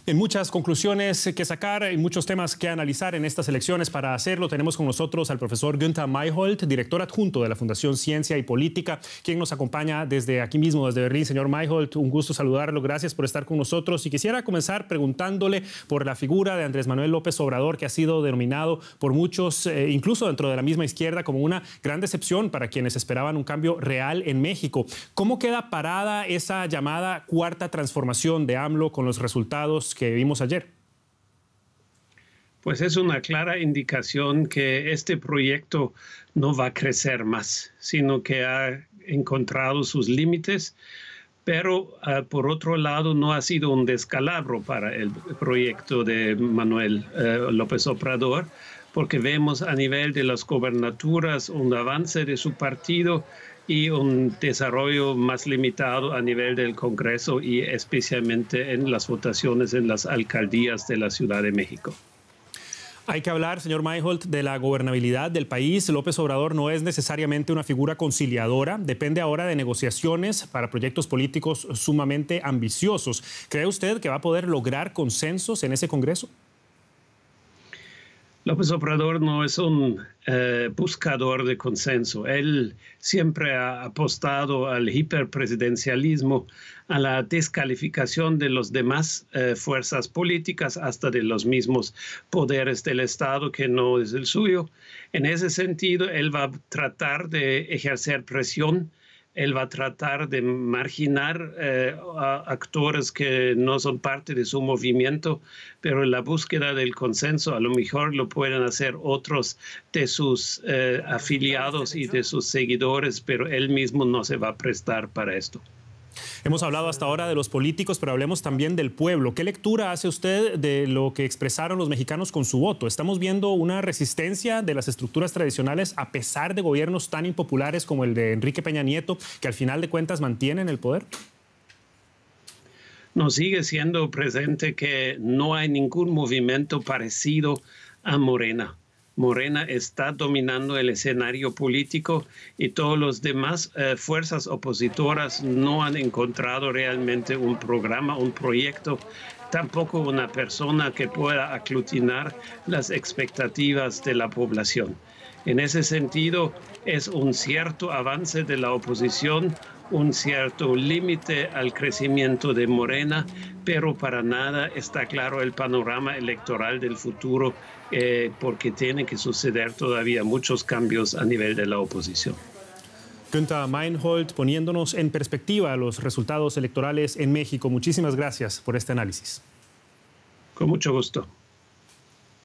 En muchas conclusiones que sacar y muchos temas que analizar en estas elecciones. Para hacerlo tenemos con nosotros al profesor Günther Mayholt, director adjunto de la Fundación Ciencia y Política, quien nos acompaña desde aquí mismo, desde Berlín. Señor Mayholt, un gusto saludarlo, gracias por estar con nosotros. Y quisiera comenzar preguntándole por la figura de Andrés Manuel López Obrador, que ha sido denominado por muchos, incluso dentro de la misma izquierda, como una gran decepción para quienes esperaban un cambio real en México. ¿Cómo queda parada esa llamada cuarta transformación de AMLO con los resultados que vimos ayer? Pues es una clara indicación que este proyecto no va a crecer más, sino que ha encontrado sus límites, pero por otro lado no ha sido un descalabro para el proyecto de Manuel López Obrador, porque vemos a nivel de las gobernaturas un avance de su partido y un desarrollo más limitado a nivel del Congreso y especialmente en las votaciones en las alcaldías de la Ciudad de México. Hay que hablar, señor Mayholt, de la gobernabilidad del país. López Obrador no es necesariamente una figura conciliadora. Depende ahora de negociaciones para proyectos políticos sumamente ambiciosos. ¿Cree usted que va a poder lograr consensos en ese Congreso? López Obrador no es un buscador de consenso. Él siempre ha apostado al hiperpresidencialismo, a la descalificación de las demás fuerzas políticas, hasta de los mismos poderes del Estado que no es el suyo. En ese sentido, él va a tratar de ejercer presión. Él va a tratar de marginar a actores que no son parte de su movimiento, pero en la búsqueda del consenso a lo mejor lo pueden hacer otros de sus afiliados y de sus seguidores, pero él mismo no se va a prestar para esto. Hemos hablado hasta ahora de los políticos, pero hablemos también del pueblo. ¿Qué lectura hace usted de lo que expresaron los mexicanos con su voto? ¿Estamos viendo una resistencia de las estructuras tradicionales a pesar de gobiernos tan impopulares como el de Enrique Peña Nieto, que al final de cuentas mantienen el poder? No, sigue siendo presente que no hay ningún movimiento parecido a Morena. Morena está dominando el escenario político y todas las demás fuerzas opositoras no han encontrado realmente un programa, un proyecto, tampoco una persona que pueda aglutinar las expectativas de la población. En ese sentido, es un cierto avance de la oposición, un cierto límite al crecimiento de Morena, pero para nada está claro el panorama electoral del futuro, porque tienen que suceder todavía muchos cambios a nivel de la oposición. Günther Mayholt, poniéndonos en perspectiva los resultados electorales en México. Muchísimas gracias por este análisis. Con mucho gusto.